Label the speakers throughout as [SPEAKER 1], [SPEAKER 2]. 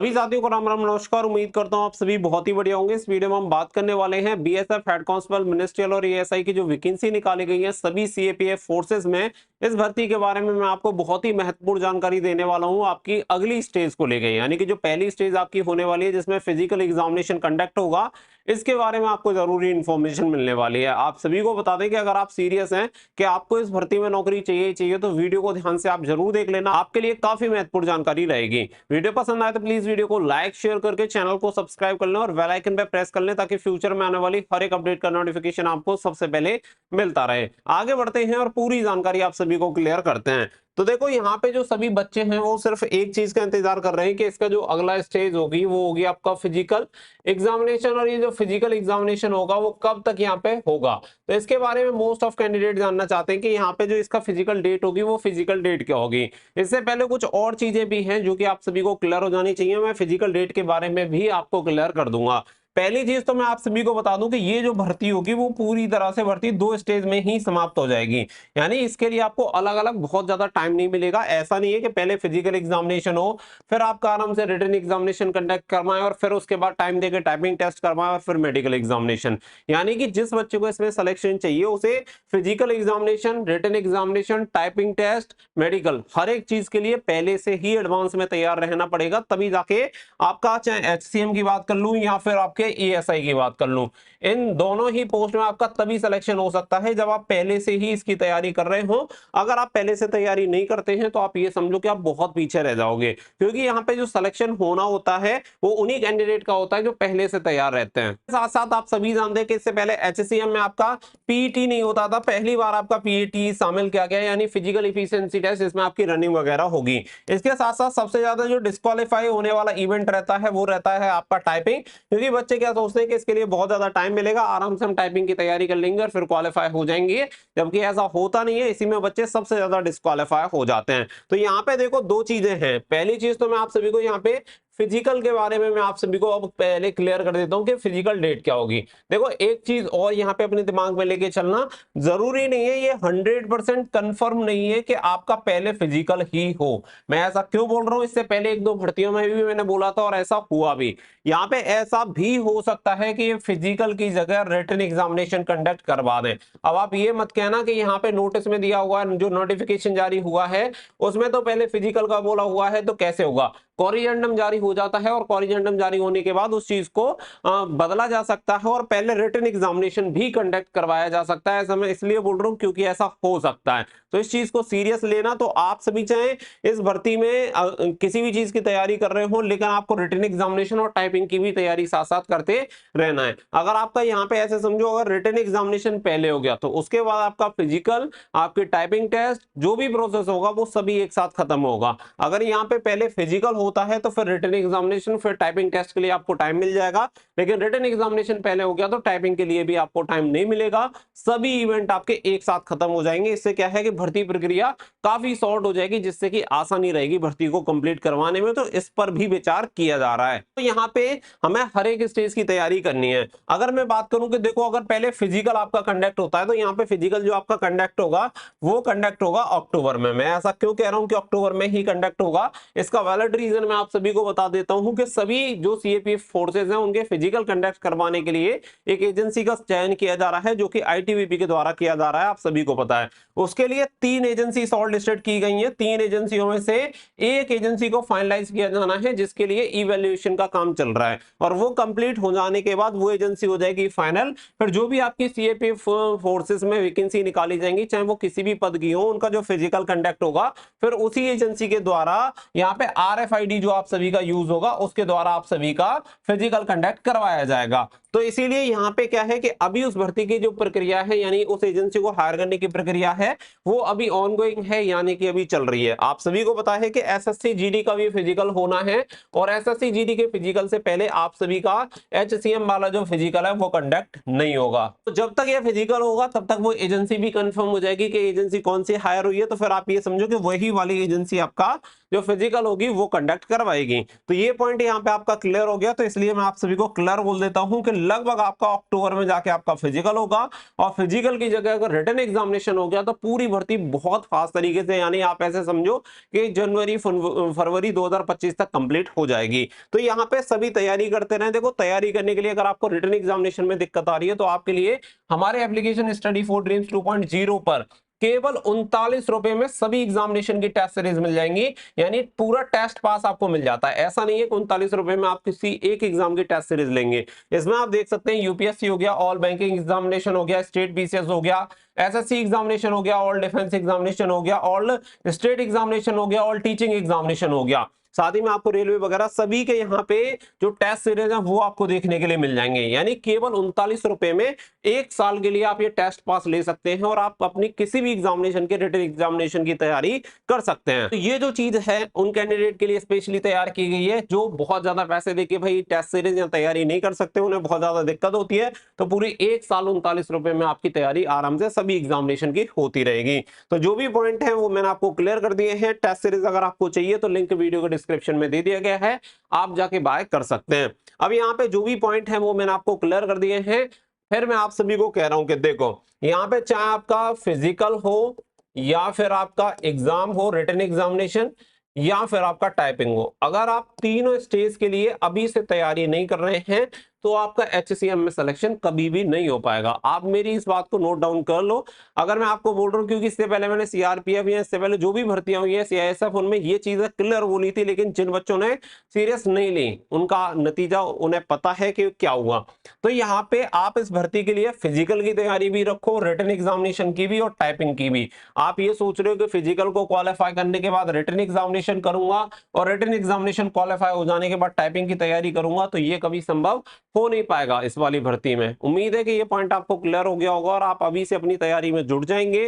[SPEAKER 1] सभी साथियों को राम राम नमस्कार। उम्मीद करता हूँ आप सभी बहुत ही बढ़िया होंगे। इस वीडियो में हम बात करने वाले हैं बीएसएफ हेड कांस्टेबल मिनिस्ट्रियल और एएसआई की जो वैकेंसी निकाली गई है सभी सीएपीएफ फोर्सेस में, इस भर्ती के बारे में मैं आपको बहुत ही महत्वपूर्ण जानकारी देने वाला हूँ आपकी अगली स्टेज को लेकर। यानी कि जो पहली स्टेज आपकी होने वाली है जिसमें फिजिकल एग्जामिनेशन कंडक्ट होगा, इसके बारे में आपको जरूरी इंफॉर्मेशन मिलने वाली है। आप सभी को बता दें कि अगर आप सीरियस हैं कि आपको इस भर्ती में नौकरी चाहिए तो वीडियो को ध्यान से आप जरूर देख लेना, आपके लिए काफी महत्वपूर्ण जानकारी रहेगी। वीडियो पसंद आए तो प्लीज वीडियो को लाइक शेयर करके चैनल को सब्सक्राइब कर लें और बेल आइकन पे प्रेस कर लें ताकि फ्यूचर में आने वाली हर एक अपडेट का नोटिफिकेशन आपको सबसे पहले मिलता रहे। आगे बढ़ते हैं और पूरी जानकारी आप सभी को क्लियर करते हैं। तो देखो यहाँ पे जो सभी बच्चे हैं वो सिर्फ एक चीज का इंतजार कर रहे हैं कि इसका जो अगला स्टेज होगी वो होगी आपका फिजिकल एग्जामिनेशन, और ये जो फिजिकल एग्जामिनेशन होगा वो कब तक यहाँ पे होगा। तो इसके बारे में मोस्ट ऑफ कैंडिडेट जानना चाहते हैं कि यहाँ पे जो इसका फिजिकल डेट होगी वो फिजिकल डेट क्या होगी। इससे पहले कुछ और चीजें भी हैं जो कि आप सभी को क्लियर हो जानी चाहिए। मैं फिजिकल डेट के बारे में भी आपको क्लियर कर दूंगा। पहली चीज तो मैं आप सभी को बता दूं कि ये जो भर्ती होगी वो पूरी तरह से भर्ती 2 स्टेज में ही समाप्त हो जाएगी। यानी इसके लिए आपको अलग अलग बहुत ज्यादा टाइम नहीं मिलेगा। ऐसा नहीं है कि पहले फिजिकल एग्जामिनेशन हो फिर आपका आराम से रिटन एग्जामिनेशन कंडक्ट करवाएं और फिर उसके बाद टाइम देकर टाइपिंग टेस्ट करवाएं और फिर मेडिकल एग्जामिनेशन। यानी कि जिस बच्चे को इसमें सिलेक्शन चाहिए उसे physical examination, written examination, typing test, medical हर एक चीज के लिए पहले से ही एडवांस में तैयार रहना पड़ेगा, तभी जाके आपका चाहे एचसीएम की बात कर लूं या फिर आपके एएसआई की बात कर लूं, इन दोनों ही पोस्ट में आपका तभी सिलेक्शन हो सकता है जब आप पहले से ही इसकी तैयारी कर रहे हो। अगर आप पहले से तैयारी नहीं करते हैं तो आप ये समझो कि आप बहुत पीछे रह जाओगे, क्योंकि यहाँ पे जो सिलेक्शन होना होता है वो उन्हीं कैंडिडेट का होता है जो पहले से तैयार रहते हैं। साथ साथ आप सभी जानते हैं कि इससे पहले एचसीएम में आपका पीईटी नहीं होता था, पहली बार आपका पीईटी शामिल किया गया, यानी फिजिकल इफिशिएंसी टेस्ट, इसमें आपकी रनिंग वगैरह होगी। इसके साथ साथ सबसे ज्यादा जो डिस्क्वालीफाई होने वाला इवेंट रहता है वो रहता है आपका टाइपिंग, क्योंकि बच्चे क्या सोचते हैं कि इसके लिए बहुत ज्यादा टाइम मिलेगा, आराम से हम टाइपिंग की तैयारी कर लेंगे और फिर क्वालिफाई हो जाएंगे, जबकि ऐसा होता नहीं है। इसी में बच्चे सबसे ज्यादा डिस्क्वालीफाई हो जाते हैं। तो यहाँ पे देखो दो चीजें हैं। पहली चीज तो मैं आप सभी को यहाँ पे फिजिकल के बारे में मैं आप सभी को अब पहले क्लियर कर देता हूं कि फिजिकल डेट क्या होगी। देखो एक चीज और यहाँ पे अपने दिमाग में लेके चलना, जरूरी नहीं है, ये 100% कंफर्म नहीं है कि आपका पहले फिजिकल ही हो। मैं ऐसा क्यों बोल रहा हूं, इससे पहले एक दो भर्तियों में भी मैंने बोला था और ऐसा हुआ भी। यहाँ पे ऐसा भी हो सकता है कि ये फिजिकल की जगह रिटन एग्जामिनेशन कंडक्ट करवा दें। अब आप ये मत कहना कि यहाँ पे नोटिस में दिया हुआ जो नोटिफिकेशन जारी हुआ है उसमें तो पहले फिजिकल का बोला हुआ है तो कैसे होगा। कॉरिजेंडम जारी हो जाता है और कॉरिजेंडम जारी होने के बाद उस चीज को बदला जा सकता है और पहले रिटन एग्जामिनेशन भी कंडक्ट करवाया जा सकता है। ऐसा मैं इसलिए बोल रहा हूं क्योंकि ऐसा हो सकता है, तो इस चीज को सीरियस लेना। तो आप सभी चाहे इस भर्ती में किसी भी चीज की तैयारी कर रहे हो, लेकिन आपको रिटन एग्जामिनेशन और टाइपिंग की भी तैयारी साथ साथ करते रहना है। अगर आपका यहाँ पे ऐसे समझो, अगर रिटन एग्जामिनेशन पहले हो गया तो उसके बाद आपका फिजिकल, आपकी टाइपिंग टेस्ट, जो भी प्रोसेस होगा वो सभी एक साथ खत्म होगा। अगर यहाँ पे पहले फिजिकल होता है तो फिर रिटन एग्जामिनेशन फिर टाइपिंग टेस्ट के लिए आपको टाइम मिल जाएगा, लेकिन रिटन एग्जामिनेशन पहले हो गया तो टाइपिंग के लिए भी आपको टाइम नहीं मिलेगा। सभी इवेंट आपके एक साथ खत्म हो जाएंगे। इससे क्या है कि भर्ती प्रक्रिया काफी शॉर्ट हो जाएगी, जिससे कि आसानी रहेगी भर्ती को कंप्लीट करवाने में। तो इस पर भी विचार किया जा रहा है। तो यहाँ पे हमें हर एक स्टेज की तैयारी करनी है। अगर मैं बात करूं कि देखो अगर पहले फिजिकल आपका कंडक्ट होता है तो यहाँ पे फिजिकल जो आपका कंडक्ट होगा वो कंडक्ट होगा अक्टूबर में। मैं ऐसा क्यों कह रहा हूं कि अक्टूबर में ही कंडक्ट होगा, इसका वैलिड रीजन मैं आप सभी को बता देता हूं कि सभी जो सीएपीएफ फोर्सेज हैं उनके फिजिकल कंडक्ट करवाने के लिए एक एजेंसी का चयन किया जा रहा है जो कि आईटीबीपी के द्वारा किया जा रहा है, आप सभी को पता है। उसके लिए 3 एजेंसी शॉर्ट लिस्टेड की गई हैं। 3 एजेंसियों में से एक एजेंसी को फाइनलाइज किया जाना है जिसके लिए इवैल्यूएशन का काम चल रहा है, और वो कंप्लीट हो जाने के बाद वो एजेंसी हो जाएगी फाइनल। फिर जो भी आपकी सीएपीएफ फोर्सेस में वैकेंसी निकाली जाएंगी, चाहे वो किसी भी पद की हो, उनका जो फिजिकल कंडक्ट होगा फिर उसी एजेंसी के द्वारा यहाँ पे आरएफआईडी जो आप सभी का यूज होगा उसके द्वारा आप सभी का फिजिकल कंडक्ट करवाया जाएगा। तो इसीलिए यहाँ पे क्या है कि अभी उस भर्ती की जो प्रक्रिया है, यानी उस एजेंसी को हायर करने की प्रक्रिया है, वो अभी ऑनगोइंग है, यानी कि अभी चल रही है। आप सभी को पता है कि एसएससी जीडी का भी फिजिकल होना है, और एसएससी जीडी के फिजिकल से पहले आप सभी का एचसीएम वाला जो फिजिकल है वो कंडक्ट नहीं होगा। तो जब तक ये फिजिकल होगा तब तक वो एजेंसी भी कंफर्म हो जाएगी कि एजेंसी कौन सी हायर हुई है। तो फिर आप ये समझो कि वही वाली एजेंसी आपका जो फिजिकल होगी वो कंडक्ट करवाएगी। तो ये पॉइंट यहाँ पे आपका क्लियर हो गया। तो इसलिए मैं आप सभी को क्लियर बोल देता हूं कि लगभग आपका अक्टूबर में जाके आपका फिजिकल होगा, और फिजिकल की जगह अगर रिटन एग्जामिनेशन हो गया तो पूरी भर्ती बहुत फास्ट तरीके से, यानी आप ऐसे समझो कि जनवरी फरवरी 2025 तक कंप्लीट हो जाएगी। तो यहाँ पे सभी तैयारी करते रहे। देखो, तैयारी करने के लिए अगर आपको रिटन एग्जामिनेशन में दिक्कत आ रही है तो आपके लिए हमारे एप्लीकेशन स्टडी फॉर ड्रीम्स 2.0 पर केवल 39 रुपए में सभी एग्जामिनेशन की टेस्ट सीरीज मिल जाएंगी, यानी पूरा टेस्ट पास आपको मिल जाता है। ऐसा नहीं है कि 39 रुपए में आप किसी एक एग्जाम की टेस्ट सीरीज लेंगे। इसमें आप देख सकते हैं यूपीएससी हो गया, ऑल बैंकिंग एग्जामिनेशन हो गया, स्टेट बीसीएस हो गया, एसएससी एग्जामिनेशन हो गया, ऑल डिफेंस एग्जामिनेशन हो गया, ऑल स्टेट एग्जामिनेशन हो गया, ऑल टीचिंग एग्जामिनेशन हो गया। साथ ही में आपको रेलवे वगैरह सभी के यहाँ पे जो टेस्ट सीरीज है वो आपको देखने के लिए मिल जाएंगे। यानी केवल 39 रुपए में एक साल के लिए आप ये टेस्ट पास ले सकते हैं और आप अपनी किसी भी एग्जामिनेशन के रिटन एग्जामिनेशन की तैयारी कर सकते हैं। तो ये जो चीज है उन कैंडिडेट के लिए स्पेशली तैयार की गई है जो बहुत ज्यादा पैसे देके भाई टेस्ट सीरीज या तैयारी नहीं कर सकते, उन्हें बहुत ज्यादा दिक्कत होती है। तो पूरी एक साल 39 रुपए में आपकी तैयारी आराम से सभी एग्जामिनेशन की होती रहेगी। तो जो भी पॉइंट है वो मैंने आपको क्लियर कर दिए हैं। टेस्ट सीरीज अगर आपको चाहिए तो लिंक वीडियो के डिस्क्रिप्शन में दे दिया गया है, आप जाके बाय कर सकते हैं। अब यहाँ पे जो भी पॉइंट है वो मैंने आपको क्लियर कर दिए हैं। फिर मैं आप सभी को कह रहा हूं कि देखो, यहाँ पे चाहे आपका फिजिकल हो या फिर आपका एग्जाम हो रिटन एग्जामिनेशन या फिर आपका टाइपिंग हो, अगर आप तीनों स्टेज के लिए अभी से तैयारी नहीं कर रहे हैं तो आपका एचसीएम में सिलेक्शन कभी भी नहीं हो पाएगा। आप मेरी इस बात को नोट डाउन कर लो। अगर मैं आपको बोल रहा हूँ, क्योंकि इससे पहले मैंने सीआरपीएफ या इससे पहले जो भी भर्तियां हुई है सीआईएसएफ, उनमें ये चीजें क्लियर बोली थी, लेकिन जिन बच्चों ने सीरियस नहीं ली उनका नतीजा उन्हें पता है कि क्या हुआ। तो यहाँ पे आप इस भर्ती के लिए फिजिकल की तैयारी भी रखो, रिटन एग्जामिनेशन की भी और टाइपिंग की भी। आप ये सोच रहे हो कि फिजिकल को क्वालिफाई करने के बाद रिटन एग्जामिनेशन करूंगा और रिटन एग्जामिनेशन क्वालिफाई हो जाने के बाद टाइपिंग की तैयारी करूंगा, तो ये कभी संभव हो नहीं पाएगा इस वाली भर्ती में। उम्मीद है कि ये पॉइंट आपको क्लियर हो गया होगा और आप अभी से अपनी तैयारी में जुट जाएंगे।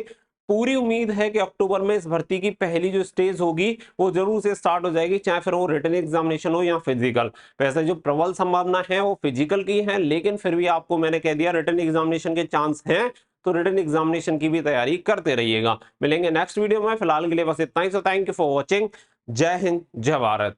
[SPEAKER 1] पूरी उम्मीद है कि अक्टूबर में इस भर्ती की पहली जो स्टेज होगी वो जरूर से स्टार्ट हो जाएगी, चाहे फिर वो रिटन एग्जामिनेशन हो या फिजिकल। वैसे जो प्रबल संभावना है वो फिजिकल की है, लेकिन फिर भी आपको मैंने कह दिया रिटन एग्जामिनेशन के चांस हैं, तो रिटन एग्जामिनेशन की भी तैयारी करते रहिएगा। मिलेंगे नेक्स्ट वीडियो में, फिलहाल के लिए बस इतना ही। So thank you for watching. जय हिंद, जय भारत।